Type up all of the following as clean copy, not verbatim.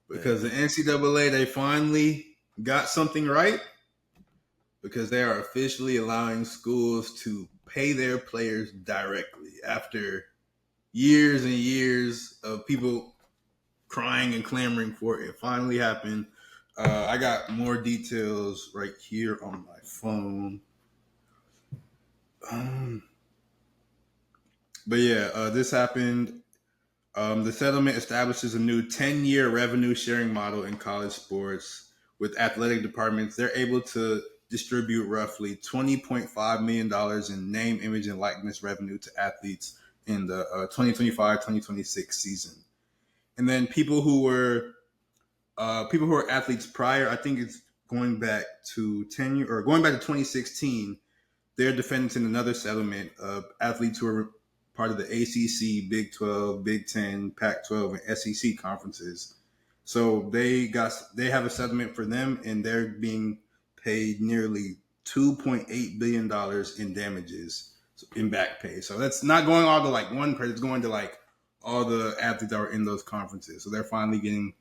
because the NCAA, they finally got something right because they are officially allowing schools to pay their players directly after years and years of people crying and clamoring for it. It finally happened. I got more details right here on my phone. But yeah, this happened. The settlement establishes a new 10-year revenue sharing model in college sports with athletic departments. They're able to distribute roughly $20.5 million in name, image, and likeness revenue to athletes in the 2025-2026 season. And then people who were athletes prior, I think it's going back to 10 years or going back to 2016. They're defendants in another settlement of athletes who are part of the ACC, Big 12, Big 10, Pac-12, and SEC conferences. So they have a settlement for them, and they're being paid nearly $2.8 billion in damages in back pay. So that's not going all to like one person; it's going to like all the athletes that were in those conferences. So they're finally getting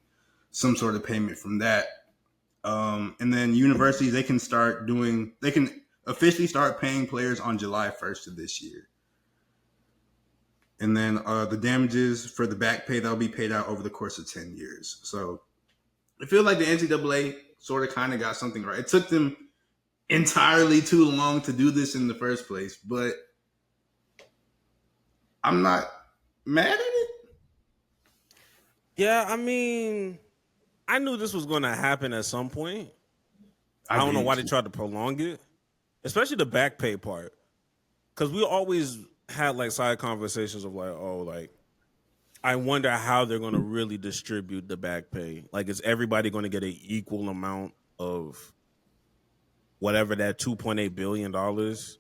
some sort of payment from that. And then universities, they can officially start paying players on July 1st of this year. And then the damages for the back pay, that'll be paid out over the course of 10 years. So I feel like the NCAA sort of kind of got something right. It took them entirely too long to do this in the first place, but I'm not mad at it. Yeah, I mean, I knew this was going to happen at some point. I don't know why they tried to prolong it, especially the back pay part. Because we always had like side conversations of like, oh, like, I wonder how they're going to really distribute the back pay. Like, is everybody going to get an equal amount of whatever that $2.8 billion? Because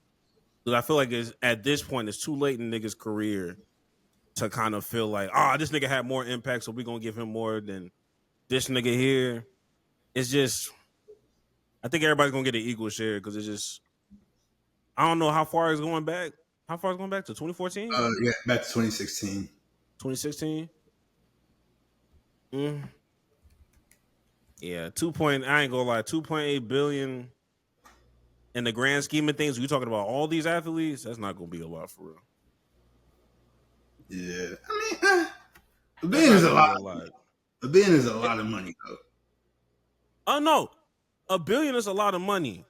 I feel like at this point, it's too late in niggas' career to kind of feel like, this nigga had more impact, so we're going to give him more than this nigga here. It's just, I think everybody's going to get an equal share because it's just, I don't know how far it's going back. How far is going back to 2014? Yeah, back to 2016. 2016? Yeah, I ain't gonna lie, 2.8 billion in the grand scheme of things. We talking about all these athletes, that's not gonna be a lot for real. Yeah. I mean, a billion is a lot. A billion is a lot of money, though. Oh no. $1 billion is a lot of money.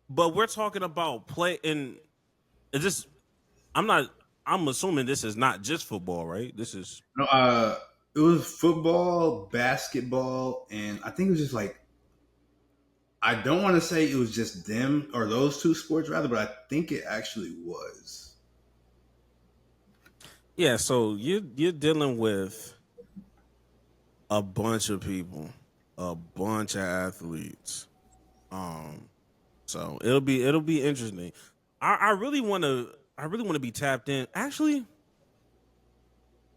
But we're talking about I'm assuming this is not just football, right? This is No, it was football, basketball, and I think it was just like, I don't want to say it was just them or those two sports rather, but I think it actually was. Yeah, so you're dealing with a bunch of people, a bunch of athletes. So it'll be interesting. I really want to be tapped in. Actually,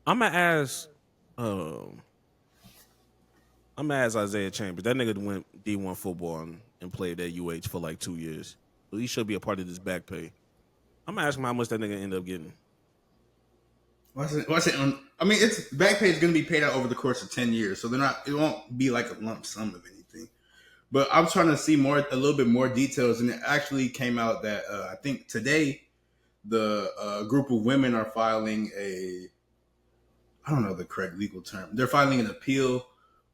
I'm gonna ask Isaiah Chambers. That nigga went D1 football and played at UH for like 2 years. So he should be a part of this back pay. I'm gonna ask him how much that nigga end up getting. What's it? I mean, it's back pay is going to be paid out over the course of 10 years, so it won't be like a lump sum of anything. But I'm trying to see a little bit more details, and it actually came out that I think today the group of women are filing I don't know the correct legal term. They're filing an appeal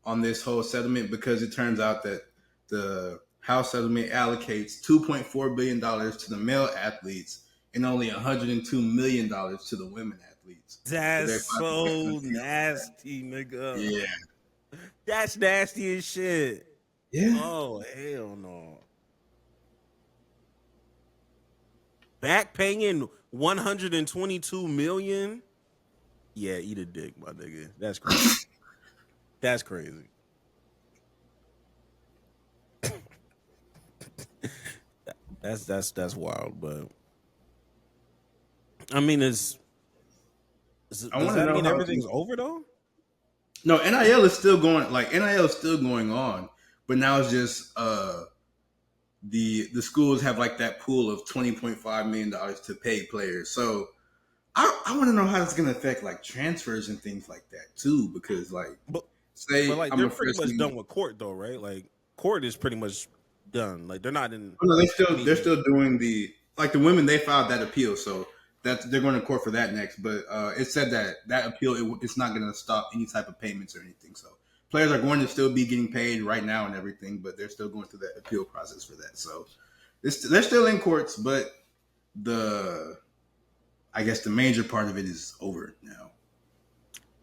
on this whole settlement because it turns out that the House settlement allocates $2.4 billion to the male athletes and only $102 million to the women athletes. That's so nasty, nigga. Yeah. That's nasty as shit. Yeah. Oh, hell no. Back paying $122 million? Yeah, eat a dick, my nigga. That's crazy. That's crazy. That's wild, but I mean, does that mean everything's over though? No, NIL is still going. Like NIL is still going on, but now it's just the schools have like that pool of $20.5 million to pay players. So I want to know how it's going to affect like transfers and things like that too, because like But say like I'm they're a pretty much freshman. done with court though, right? Like court is pretty much done. Like they're not in Oh, no, they're any. still doing the women. They filed that appeal, so that they're going to court for that next. But it said that appeal it's not going to stop any type of payments or anything. So players are going to still be getting paid right now and everything, but they're still going through that appeal process for that. So they're still in courts, but the I guess the major part of it is over now.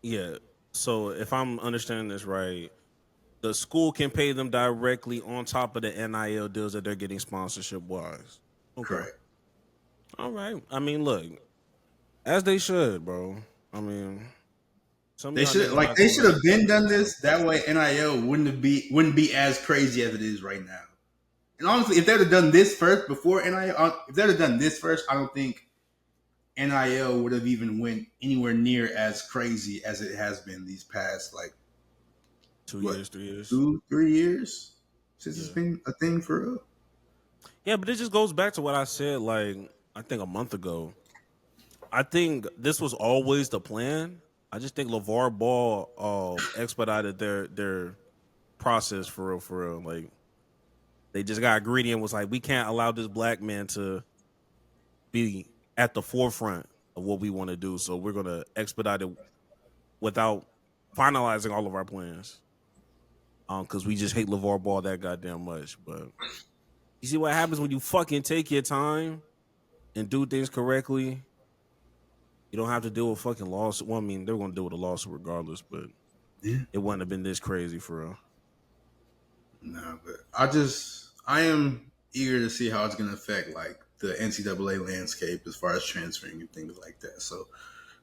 Yeah. So if I'm understanding this right, the school can pay them directly on top of the NIL deals that they're getting sponsorship wise. Okay. Correct. All right. I mean, look, as they should, bro. I mean, some of y'all niggas not They gonna should let have it been go. done this. That way NIL wouldn't be as crazy as it is right now. And honestly, if they'd have done this first before NIL, if they'd have done this first, I don't think NIL would have even went anywhere near as crazy as it has been these past like 2 years, what 3 years. 2-3 years since it's Yeah. been a thing for real. Yeah, but it just goes back to what I said, like, I think a month ago. I think this was always the plan. I just think LeVar Ball expedited their process for real, for real. Like they just got greedy and was like, we can't allow this black man to be at the forefront of what we want to do. So we're gonna expedite it without finalizing all of our plans. Because we just hate LeVar Ball that goddamn much. But you see what happens when you fucking take your time and do things correctly. You don't have to deal with fucking lawsuit. Well, I mean, they're gonna deal with a lawsuit regardless, but Yeah, it wouldn't have been this crazy for real. no, but I am eager to see how it's going to affect like the NCAA landscape as far as transferring and things like that. So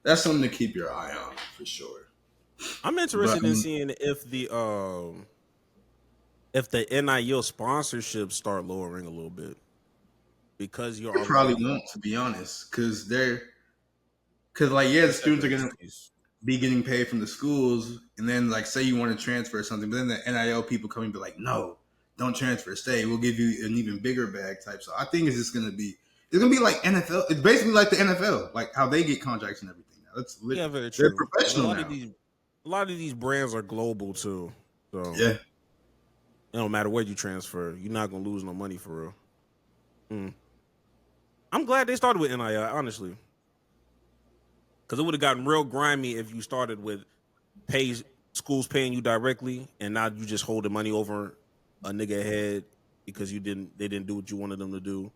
that's something to keep your eye on for sure. I'm But interested in seeing if the NIL sponsorships start lowering a little bit because you're it probably already won't, to be honest, because like yeah, the you said students the are going to fees. be getting paid from the schools, and then like say you want to transfer or something, but then the NIL people come and be like, no, don't transfer, stay. We'll give you an even bigger bag type. So I think it's gonna be like NFL. It's basically like the NFL, like how they get contracts and everything now. Yeah, very They're true. And professional now. a lot of these brands are global too. So Yeah, it don't matter where you transfer, you're not gonna lose no money for real. Mm. I'm glad they started with NIL, honestly. Because it would have gotten real grimy if you started with pay schools paying you directly, and now you just holding money over a nigga head because they didn't do what you wanted them to do.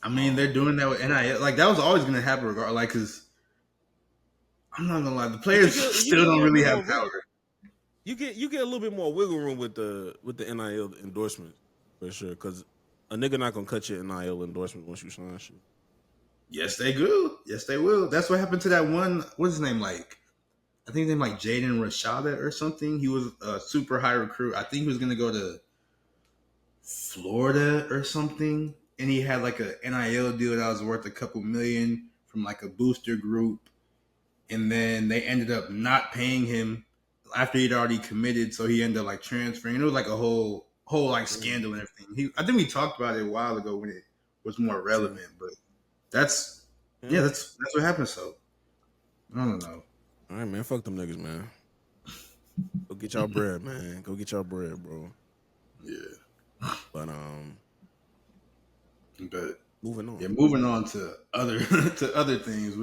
I mean they're doing that with NIL. Like that was always gonna happen, regardless. Like because I'm not gonna lie, the But players you still get a don't little really bit have more wiggle. power. You get a little bit more wiggle room with the NIL endorsement for sure. Because a nigga not gonna cut your NIL endorsement once you sign shit. Yes, they will. Yes, they will. That's what happened to that one. What's his name? Like I think his name like Jaden Rashada or something. He was a super high recruit. I think he was gonna go to Florida or something, and he had like a NIL deal that was worth a couple million from like a booster group, and then they ended up not paying him after he'd already committed, so he ended up like transferring. It was like a whole like Mm, scandal and everything. I think we talked about it a while ago when it was more true. relevant, but that's yeah, Yeah. that's what happened. So I don't know. All right, man. Fuck them niggas, man. Go get y'all bread, man. Go get y'all bread, bro. Yeah, But but moving yeah, on. moving on to other to other things.